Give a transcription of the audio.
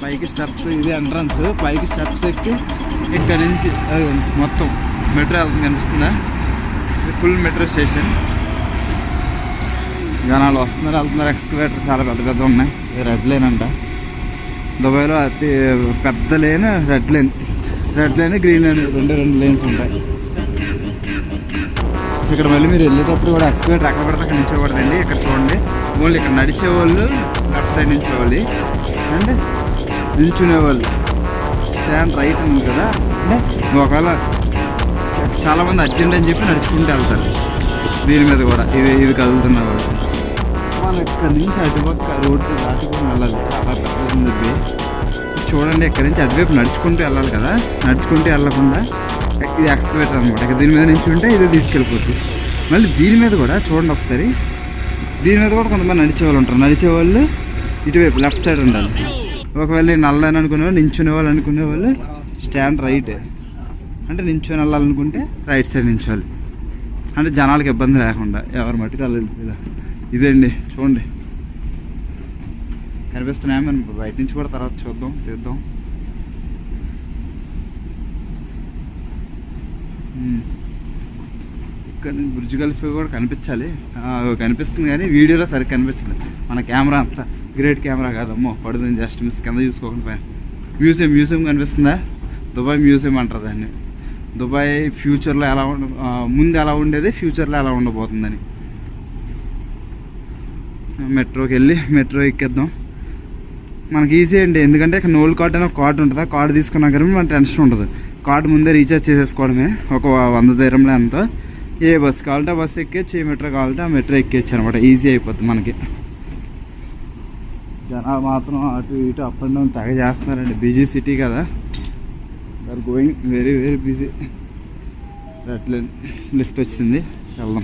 పైకి స్టెప్స్, ఇది ఎంట్రన్స్. పైకి స్టెప్స్ ఎక్కి ఇక్కడ నుంచి అది మొత్తం మెట్రో వెళ్తుంది, కనిపిస్తుందా? ఇది ఫుల్ మెట్రో స్టేషన్. జనాలు వస్తున్నారు, వెళ్తున్నారు. ఎక్స్కవేటర్ చాలా పెద్ద పెద్ద ఉన్నాయి. ఇది రెడ్ లైన్ అంట. దుబాయ్లో అతి పెద్ద line red line. Red line, green line, రెండు లైన్స్ ఉంటాయి. ఇక్కడ మళ్ళీ మీరు వెళ్ళేటప్పుడు కూడా ఎక్స్కవేటర్ ఎక్కడ పడితే అక్కడ నిల్చోకూడదండి. ఇక్కడ చూడండి, ఓన్లీ ఇక్కడ నడిచేవాళ్ళు లెఫ్ట్ సైడ్ నిల్చోవాలి, అండ్ నిల్చునేవాళ్ళు స్టాండ్ రైట్ ఉంది కదా. అంటే ఒకవేళ చాలామంది అర్జెంట్ అని చెప్పి నడుచుకుంటూ వెళ్తారు. దీని మీద కూడా ఇది కదులుతున్న వాళ్ళు. మనం ఇక్కడ నుంచి అటుపక్క రోడ్డు దాటుకొని వెళ్ళాలి. చాలా పెద్దది ఉంది. చూడండి, ఇక్కడ నుంచి అటువైపు నడుచుకుంటూ వెళ్ళాలి కదా. నడుచుకుంటూ వెళ్ళకుండా ఇది ఎక్స్కవేటర్ అనమాట. ఇక దీని మీద నుంచి ఉంటే ఇది తీసుకెళ్ళిపోతుంది. మళ్ళీ దీని మీద కూడా చూడండి ఒకసారి, దీని మీద కూడా కొంతమంది నడిచేవాళ్ళు ఉంటారు. నడిచేవాళ్ళు ఇటువైపు లెఫ్ట్ సైడ్ ఉండాలి. ఒకవేళ నేను నల్లని అనుకునేవాళ్ళు, నించునేవాళ్ళు అనుకునేవాళ్ళు స్టాండ్ రైట్. అంటే నించుని వెళ్ళాలనుకుంటే రైట్ సైడ్ నించోవాలి. అంటే జనాలకు ఇబ్బంది లేకుండా ఎవరి మట్టుకు వెళ్ళాలి. ఇదండి చూడండి, కనిపిస్తున్నాయి. మనం బయట నుంచి కూడా తర్వాత తీద్దాం. ఇక్కడ నుంచి బ్రిడ్జ్ ఖలీఫా కూడా కనిపించాలి. కనిపిస్తుంది కానీ వీడియోలో సరిగ్గా కనిపిస్తుంది. మన కెమెరా అంతా గ్రేట్ కెమెరా కాదమ్మో, పడుతుంది. జస్ట్ మిస్ కింద చూసుకోకుండా. మ్యూజియం కనిపిస్తుందా? దుబాయ్ మ్యూజియం అంటారు దాన్ని. దుబాయ్ ఫ్యూచర్లో ఎలా ముందు ఎలా ఉండేది, ఫ్యూచర్లో ఎలా ఉండబోతుందని. మెట్రోకి వెళ్ళి మెట్రో ఎక్కేద్దాం. మనకి ఈజీ అండి, ఎందుకంటే ఇక్కడ నోల్ కార్డ్ అని ఒక కార్డు ఉంటుంది. ఆ కార్డు తీసుకున్నా కానీ మన టెన్షన్ ఉండదు. కార్డు ముందే రీఛార్జ్ చేసేసుకోవడమే. ఒక 100 dirhamలో ఎంతో. ఏ బస్సు కావాలంటే ఆ బస్సు ఎక్కేచ్చు, ఏ మెట్రో కావాలంటే ఆ మెట్రో ఎక్కేచ్చు అనమాట. ఈజీ అయిపోతుంది మనకి. జనాలు మాత్రం అటు ఇటు అప్ అండ్ డౌన్ తెగ చేస్తున్నారండి. బిజీ సిటీ కదా, are going very very busy. Red line lift వచ్చింది, వెళ్దాం.